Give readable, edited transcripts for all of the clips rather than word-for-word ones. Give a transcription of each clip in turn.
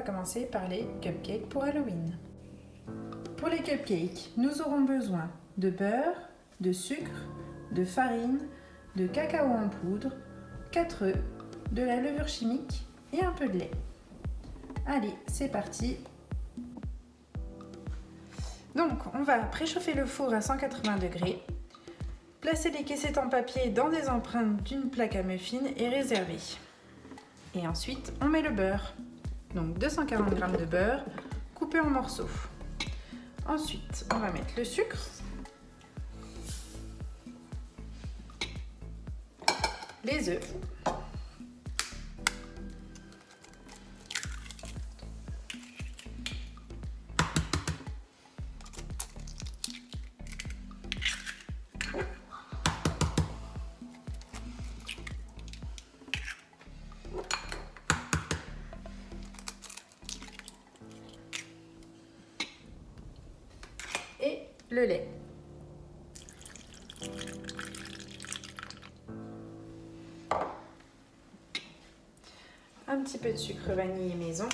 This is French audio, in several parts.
va commencer par les cupcakes pour Halloween. Pour les cupcakes, nous aurons besoin de beurre, de sucre, de farine, de cacao en poudre, 4 œufs, de la levure chimique et un peu de lait. Allez, c'est parti. Donc, on va préchauffer le four à 180 degrés, placer les caissettes en papier dans des empreintes d'une plaque à muffins et réserver. Et ensuite, on met le beurre. Donc 240 g de beurre coupé en morceaux. Ensuite, on va mettre le sucre. Les œufs. Et le lait. Un petit peu de sucre vanillé maison.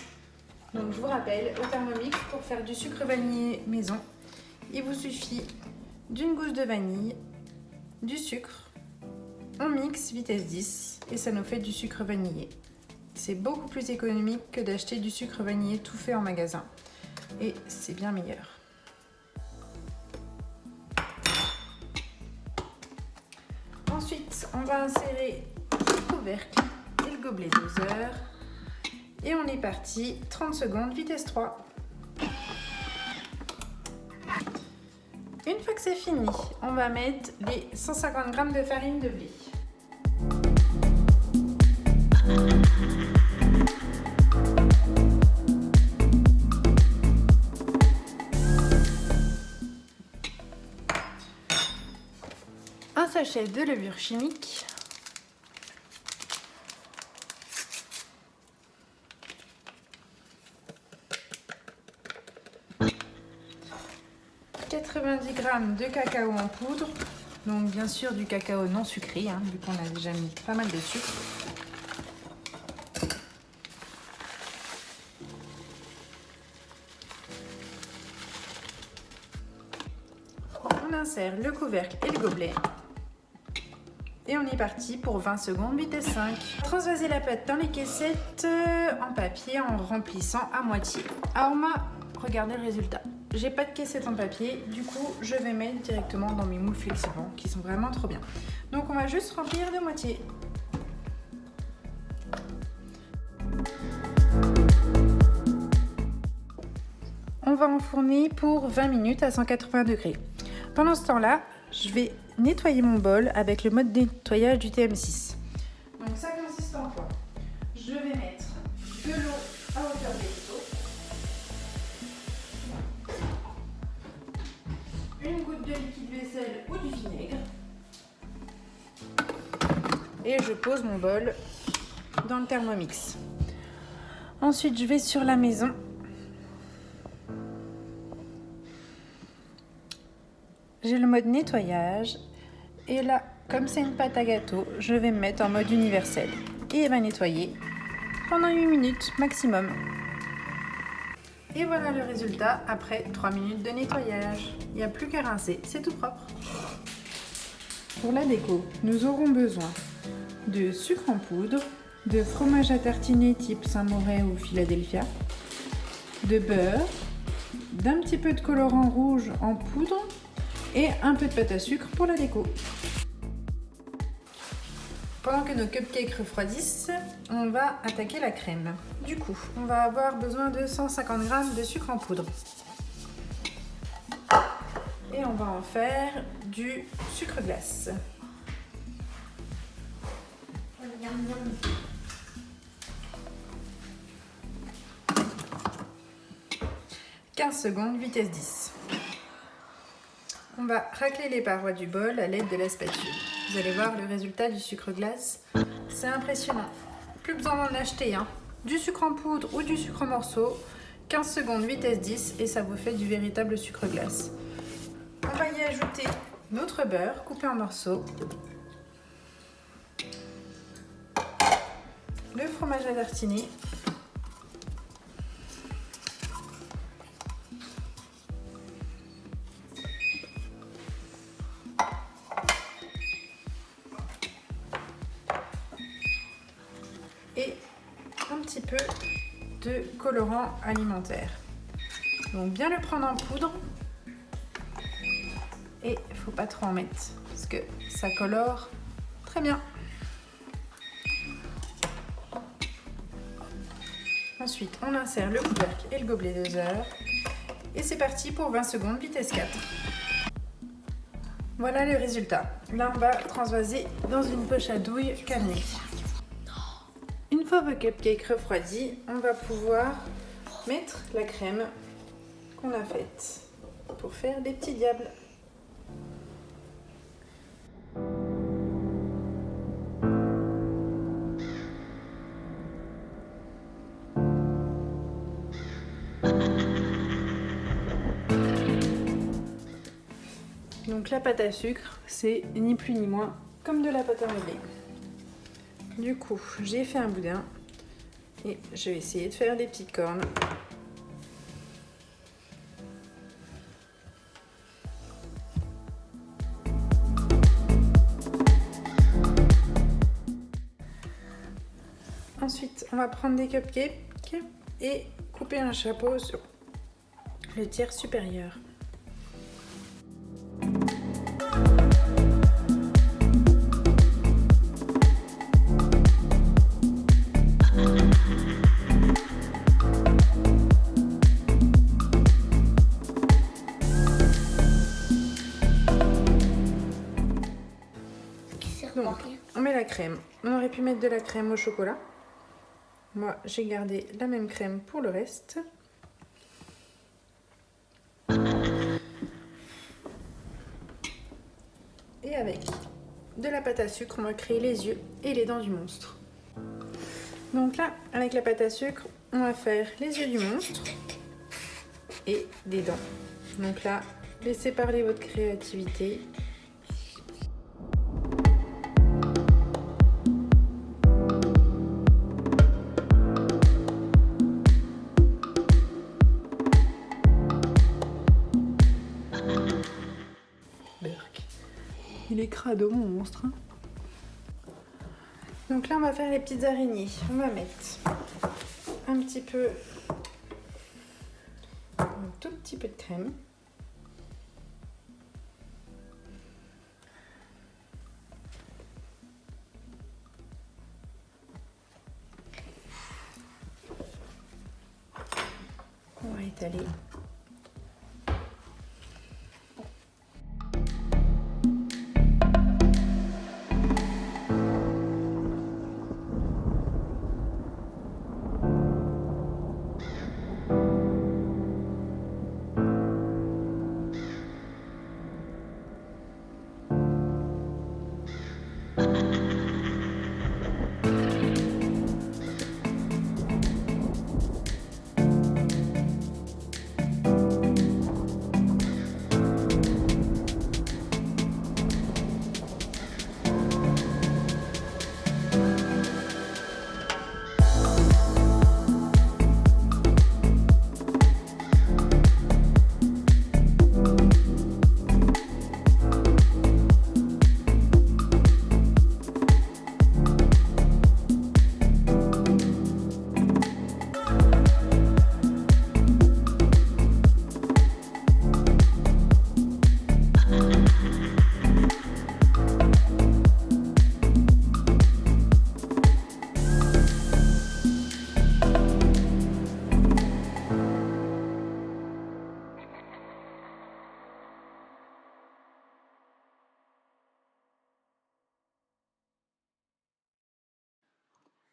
Donc je vous rappelle, au Thermomix, pour faire du sucre vanillé maison, il vous suffit d'une gousse de vanille, du sucre, on mixe vitesse 10 et ça nous fait du sucre vanillé. C'est beaucoup plus économique que d'acheter du sucre vanillé tout fait en magasin et c'est bien meilleur. Ensuite, on va insérer le couvercle et le gobelet doseur. Et on est parti, 30 secondes, vitesse 3. Une fois que c'est fini, on va mettre les 150 g de farine de blé. Un sachet de levure chimique. « 90 g de cacao en poudre, donc bien sûr du cacao non sucré, vu qu'on a déjà mis pas mal de sucre. On insère le couvercle et le gobelet. Et on est parti pour 20 secondes, vitesse 5. Transvaser la pâte dans les caissettes en papier en remplissant à moitié. Alors moi, regardez le résultat. J'ai pas de caissettes en papier, du coup je vais mettre directement dans mes moules flexibles qui sont vraiment trop bien. Donc on va juste remplir de moitié. On va enfourner pour 20 minutes à 180 degrés. Pendant ce temps-là, je vais nettoyer mon bol avec le mode nettoyage du TM6. Donc ça consiste en quoi? Je vais mettre de l'eau à hauteur des seaux, une goutte de liquide vaisselle ou du vinaigre et je pose mon bol dans le Thermomix. Ensuite, je vais sur la maison. J'ai le mode nettoyage et là, comme c'est une pâte à gâteau, je vais me mettre en mode universel et elle va nettoyer pendant 8 minutes maximum. Et voilà le résultat après 3 minutes de nettoyage. Il n'y a plus qu'à rincer, c'est tout propre. Pour la déco, nous aurons besoin de sucre en poudre, de fromage à tartiner type Saint-Moré ou Philadelphia, de beurre, d'un petit peu de colorant rouge en poudre et un peu de pâte à sucre pour la déco. Pendant que nos cupcakes refroidissent, on va attaquer la crème. Du coup, on va avoir besoin de 150 g de sucre en poudre. Et on va en faire du sucre glace. 15 secondes, vitesse 10. On va racler les parois du bol à l'aide de la spatule. Vous allez voir le résultat du sucre glace, c'est impressionnant. Plus besoin d'en acheter, du sucre en poudre ou du sucre en morceaux. 15 secondes, vitesse 10 et ça vous fait du véritable sucre glace. On va y ajouter notre beurre coupé en morceaux, le fromage à tartiner petit peu de colorant alimentaire. Donc bien le prendre en poudre et il ne faut pas trop en mettre parce que ça colore très bien. Ensuite, on insère le couvercle et le gobelet doseur. Et c'est parti pour 20 secondes, vitesse 4. Voilà le résultat. Là, on va transvaser dans une poche à douille cannelée. Une fois vos cupcakes refroidis, on va pouvoir mettre la crème qu'on a faite pour faire des petits diables. Donc la pâte à sucre, c'est ni plus ni moins comme de la pâte à modeler. Du coup, j'ai fait un boudin et je vais essayer de faire des petites cornes. Ensuite, on va prendre des cupcakes et couper un chapeau sur le tiers supérieur. Donc, on met la crème. On aurait pu mettre de la crème au chocolat. Moi, j'ai gardé la même crème pour le reste. Et avec de la pâte à sucre, on va créer les yeux et les dents du monstre. Donc là, avec la pâte à sucre, on va faire les yeux du monstre et des dents. Donc là, laissez parler votre créativité. Il est crado, mon monstre. Donc là, on va faire les petites araignées. On va mettre un petit peu, un tout petit peu de crème. On va étaler.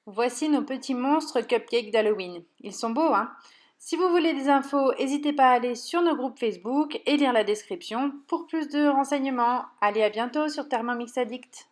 Voici nos petits monstres cupcakes d'Halloween. Ils sont beaux, hein? Si vous voulez des infos, n'hésitez pas à aller sur nos groupes Facebook et lire la description pour plus de renseignements. Allez, à bientôt sur Thermomix Addict.